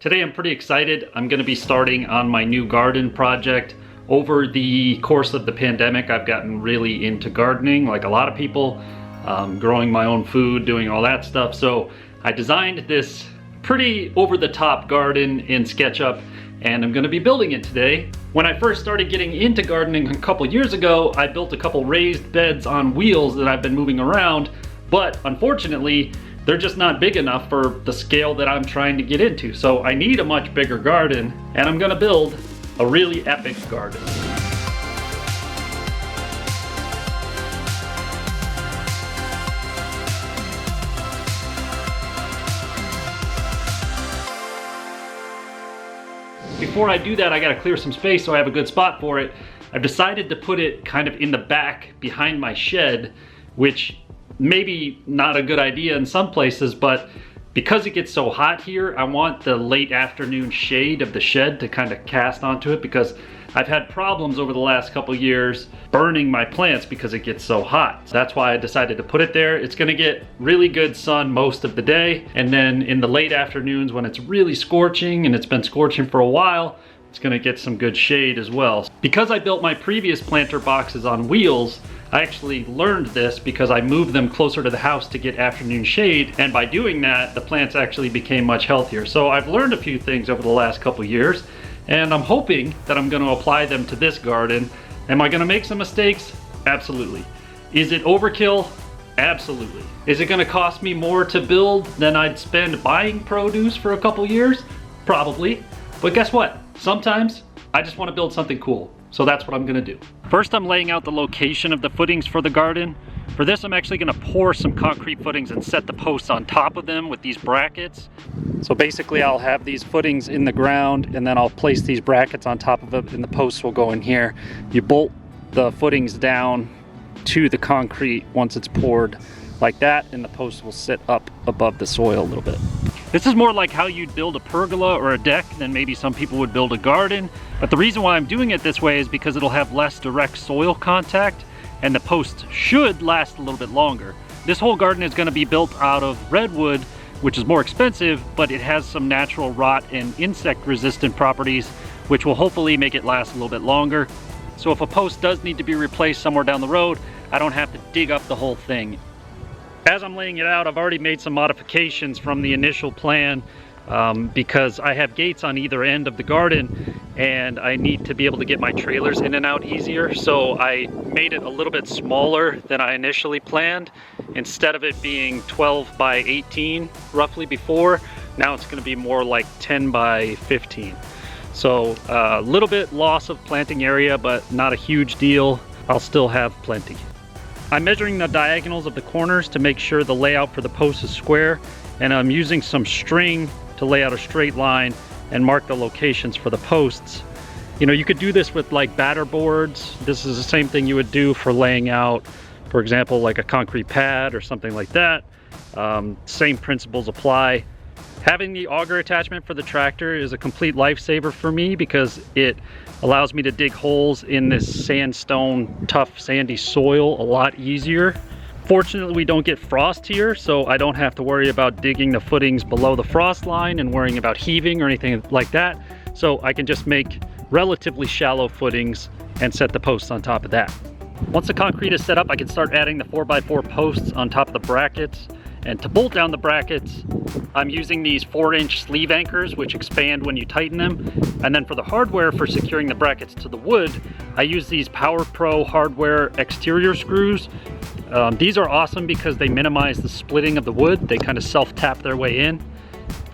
Today I'm pretty excited. I'm going to be starting on my new garden project. Over the course of the pandemic, I've gotten really into gardening, like a lot of people, growing my own food, doing all that stuff. So I designed this pretty over-the-top garden in SketchUp, and I'm going to be building it today. When I first started getting into gardening a couple years ago, I built a couple raised beds on wheels that I've been moving around, but unfortunately, they're just not big enough for the scale that I'm trying to get into. So I need a much bigger garden, and I'm gonna build a really epic garden. Before I do that, I gotta clear some space so I have a good spot for it. I've decided to put it kind of in the back behind my shed, which maybe not a good idea in some places, but because it gets so hot here, I want the late afternoon shade of the shed to kind of cast onto it, because I've had problems over the last couple years burning my plants because it gets so hot. So that's why I decided to put it there. It's gonna get really good sun most of the day, and then in the late afternoons when it's really scorching, and it's been scorching for a while, it's gonna get some good shade as well. Because I built my previous planter boxes on wheels, I actually learned this because I moved them closer to the house to get afternoon shade, and by doing that, the plants actually became much healthier. So I've learned a few things over the last couple years, and I'm hoping that I'm gonna apply them to this garden. Am I gonna make some mistakes? Absolutely. Is it overkill? Absolutely. Is it gonna cost me more to build than I'd spend buying produce for a couple years? Probably. But guess what? Sometimes I just wanna build something cool. So that's what I'm gonna do. First, I'm laying out the location of the footings for the garden. For this, I'm actually gonna pour some concrete footings and set the posts on top of them with these brackets. So basically, I'll have these footings in the ground, and then I'll place these brackets on top of it, and the posts will go in here. You bolt the footings down to the concrete once it's poured like that, and the posts will sit up above the soil a little bit. This is more like how you'd build a pergola or a deck than maybe some people would build a garden. But the reason why I'm doing it this way is because it'll have less direct soil contact, and the posts should last a little bit longer. This whole garden is going to be built out of redwood, which is more expensive, but it has some natural rot and insect resistant properties, which will hopefully make it last a little bit longer. So if a post does need to be replaced somewhere down the road, I don't have to dig up the whole thing. As I'm laying it out, I've already made some modifications from the initial plan because I have gates on either end of the garden, and I need to be able to get my trailers in and out easier. So I made it a little bit smaller than I initially planned. Instead of it being 12 by 18 roughly before, now it's going to be more like 10 by 15. So a little bit loss of planting area, but not a huge deal. I'll still have plenty. I'm measuring the diagonals of the corners to make sure the layout for the post is square, and I'm using some string to lay out a straight line and mark the locations for the posts. You know, you could do this with like batter boards. This is the same thing you would do for laying out, for example, like a concrete pad or something like that. Same principles apply. Having the auger attachment for the tractor is a complete lifesaver for me because it allows me to dig holes in this sandstone, tough, sandy soil a lot easier. Fortunately, we don't get frost here, so I don't have to worry about digging the footings below the frost line and worrying about heaving or anything like that. So I can just make relatively shallow footings and set the posts on top of that. Once the concrete is set up, I can start adding the 4x4 posts on top of the brackets. And to bolt down the brackets, I'm using these 4-inch sleeve anchors, which expand when you tighten them. And then for the hardware for securing the brackets to the wood, I use these Power Pro hardware exterior screws. These are awesome because they minimize the splitting of the wood. They kind of self-tap their way in.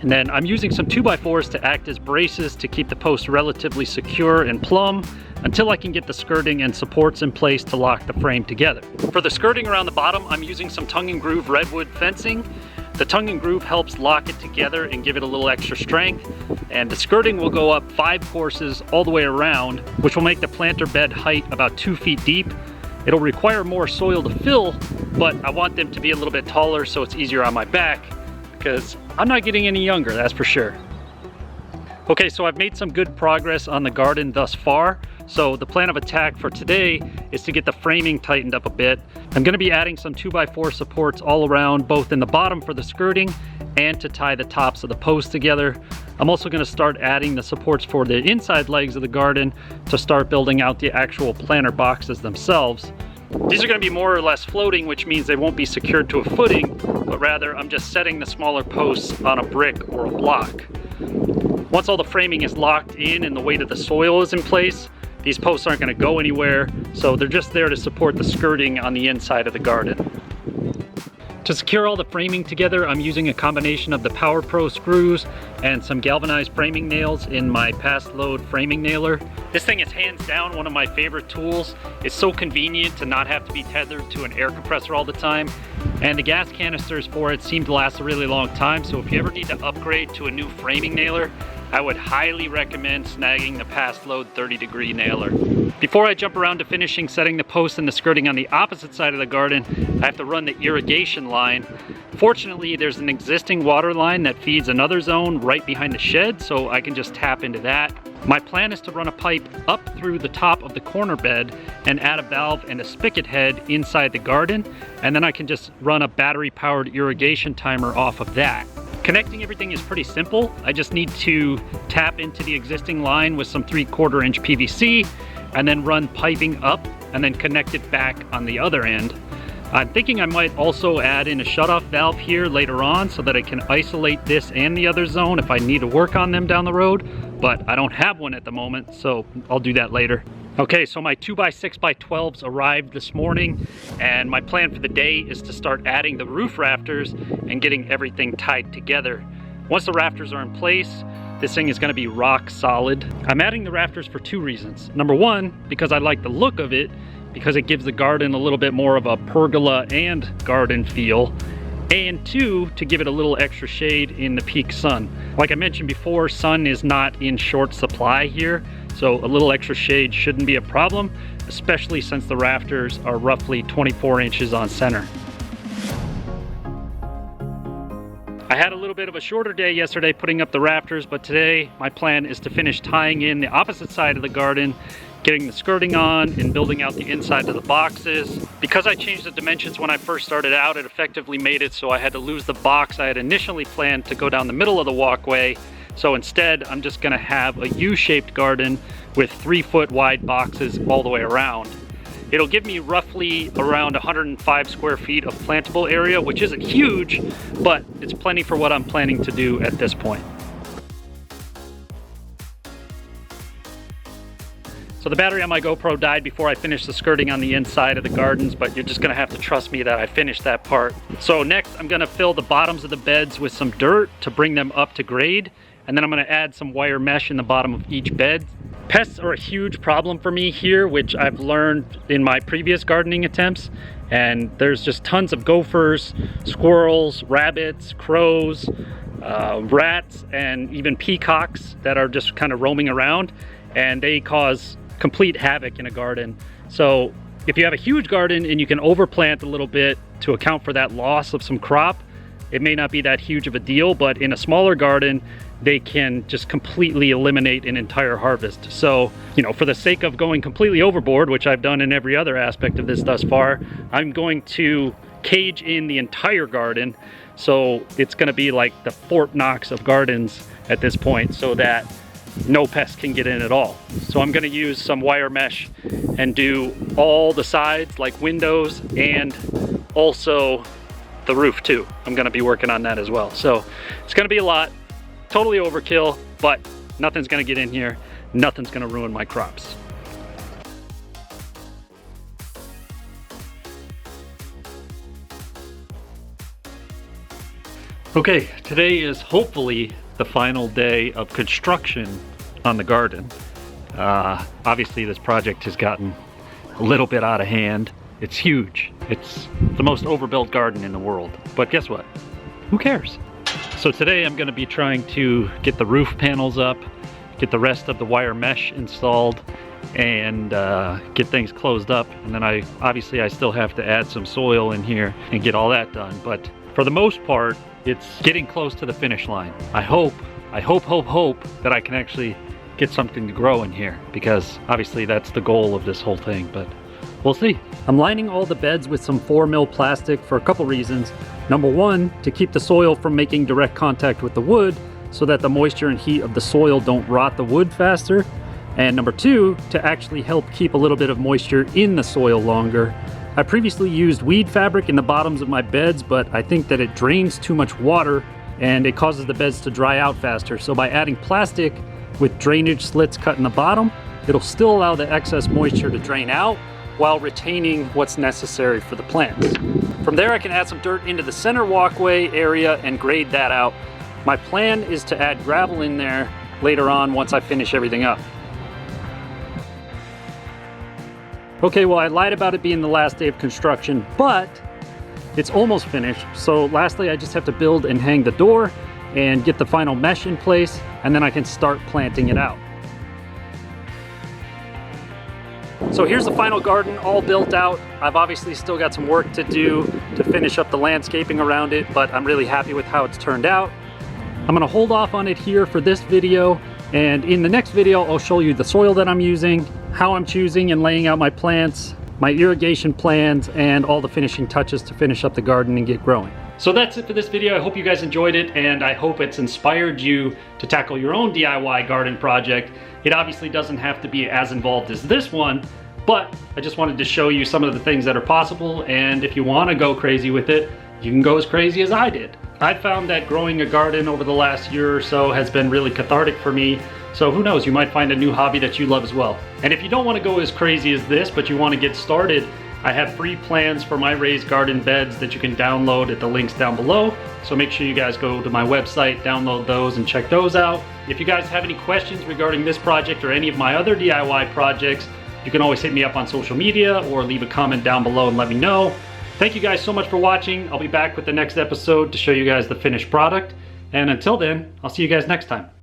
And then I'm using some 2x4s to act as braces to keep the post relatively secure and plumb until I can get the skirting and supports in place to lock the frame together. For the skirting around the bottom, I'm using some tongue and groove redwood fencing. The tongue and groove helps lock it together and give it a little extra strength. And the skirting will go up 5 courses all the way around, which will make the planter bed height about 2 feet deep. It'll require more soil to fill, but I want them to be a little bit taller so it's easier on my back, because I'm not getting any younger, that's for sure. Okay, so I've made some good progress on the garden thus far. So the plan of attack for today is to get the framing tightened up a bit. I'm going to be adding some 2x4 supports all around, both in the bottom for the skirting and to tie the tops of the posts together. I'm also going to start adding the supports for the inside legs of the garden to start building out the actual planter boxes themselves. These are going to be more or less floating, which means they won't be secured to a footing, but rather I'm just setting the smaller posts on a brick or a block. Once all the framing is locked in and the weight of the soil is in place, these posts aren't going to go anywhere, so they're just there to support the skirting on the inside of the garden. To secure all the framing together, I'm using a combination of the Power Pro screws and some galvanized framing nails in my Past Load framing nailer. This thing is hands down one of my favorite tools. It's so convenient to not have to be tethered to an air compressor all the time. And the gas canisters for it seem to last a really long time, so if you ever need to upgrade to a new framing nailer, I would highly recommend snagging the Past Load 30-degree nailer. Before I jump around to finishing setting the posts and the skirting on the opposite side of the garden, I have to run the irrigation line. Fortunately, there's an existing water line that feeds another zone right behind the shed, so I can just tap into that. My plan is to run a pipe up through the top of the corner bed and add a valve and a spigot head inside the garden, and then I can just run a battery-powered irrigation timer off of that. Connecting everything is pretty simple. I just need to tap into the existing line with some 3/4 inch PVC and then run piping up and then connect it back on the other end. I'm thinking I might also add in a shutoff valve here later on so that I can isolate this and the other zone if I need to work on them down the road, but I don't have one at the moment, so I'll do that later. Okay, so my 2x6x12s arrived this morning, and my plan for the day is to start adding the roof rafters and getting everything tied together. Once the rafters are in place, this thing is going to be rock solid. I'm adding the rafters for two reasons. Number one, because I like the look of it, because it gives the garden a little bit more of a pergola and garden feel. And two, to give it a little extra shade in the peak sun. Like I mentioned before, sun is not in short supply here, so a little extra shade shouldn't be a problem, especially since the rafters are roughly 24 inches on center. I had a little bit of a shorter day yesterday putting up the rafters, but today my plan is to finish tying in the opposite side of the garden, getting the skirting on and building out the inside of the boxes. Because I changed the dimensions when I first started out, it effectively made it so I had to lose the box I had initially planned to go down the middle of the walkway. So instead, I'm just gonna have a U-shaped garden with 3-foot wide boxes all the way around. It'll give me roughly around 105 square feet of plantable area, which isn't huge, but it's plenty for what I'm planning to do at this point. So the battery on my GoPro died before I finished the skirting on the inside of the gardens, but you're just gonna have to trust me that I finished that part. So next, I'm gonna fill the bottoms of the beds with some dirt to bring them up to grade, and then I'm gonna add some wire mesh in the bottom of each bed. Pests are a huge problem for me here, which I've learned in my previous gardening attempts, and there's just tons of gophers, squirrels, rabbits, crows, rats, and even peacocks that are just kind of roaming around, and they cause complete havoc in a garden. So if you have a huge garden and you can overplant a little bit to account for that loss of some crop, it may not be that huge of a deal, but in a smaller garden, they can just completely eliminate an entire harvest. So, you know, for the sake of going completely overboard, which I've done in every other aspect of this thus far, I'm going to cage in the entire garden. So it's gonna be like the Fort Knox of gardens at this point, so that no pests can get in at all. So I'm gonna use some wire mesh and do all the sides like windows and also the roof too. I'm gonna be working on that as well. So it's gonna be a lot, totally overkill, but nothing's gonna get in here. Nothing's gonna ruin my crops. Okay, today is hopefully the final day of construction on the garden. Obviously this project has gotten a little bit out of hand. It's huge. It's the most overbuilt garden in the world. But guess what? Who cares? So today I'm gonna be trying to get the roof panels up, get the rest of the wire mesh installed, and get things closed up. And then obviously I still have to add some soil in here and get all that done. But for the most part, it's getting close to the finish line. I hope that I can actually get something to grow in here, because obviously that's the goal of this whole thing, but we'll see. I'm lining all the beds with some 4 mil plastic for a couple reasons. Number one, to keep the soil from making direct contact with the wood so that the moisture and heat of the soil don't rot the wood faster. And number two, to actually help keep a little bit of moisture in the soil longer. I previously used weed fabric in the bottoms of my beds, but I think that it drains too much water and it causes the beds to dry out faster. So by adding plastic with drainage slits cut in the bottom, it'll still allow the excess moisture to drain out while retaining what's necessary for the plants. From there, I can add some dirt into the center walkway area and grade that out. My plan is to add gravel in there later on once I finish everything up. Okay, well, I lied about it being the last day of construction, but it's almost finished. So lastly, I just have to build and hang the door and get the final mesh in place, and then I can start planting it out. So here's the final garden all built out. I've obviously still got some work to do to finish up the landscaping around it, but I'm really happy with how it's turned out. I'm gonna hold off on it here for this video, and in the next video, I'll show you the soil that I'm using, how I'm choosing and laying out my plants, my irrigation plans, and all the finishing touches to finish up the garden and get growing. So that's it for this video. I hope you guys enjoyed it, and I hope it's inspired you to tackle your own DIY garden project. It obviously doesn't have to be as involved as this one, but I just wanted to show you some of the things that are possible, and if you want to go crazy with it, you can go as crazy as I did. I found that growing a garden over the last year or so has been really cathartic for me, so who knows, you might find a new hobby that you love as well. And if you don't want to go as crazy as this, but you want to get started, I have free plans for my raised garden beds that you can download at the links down below. So make sure you guys go to my website, download those, and check those out. If you guys have any questions regarding this project or any of my other DIY projects, you can always hit me up on social media or leave a comment down below and let me know. Thank you guys so much for watching. I'll be back with the next episode to show you guys the finished product. And until then, I'll see you guys next time.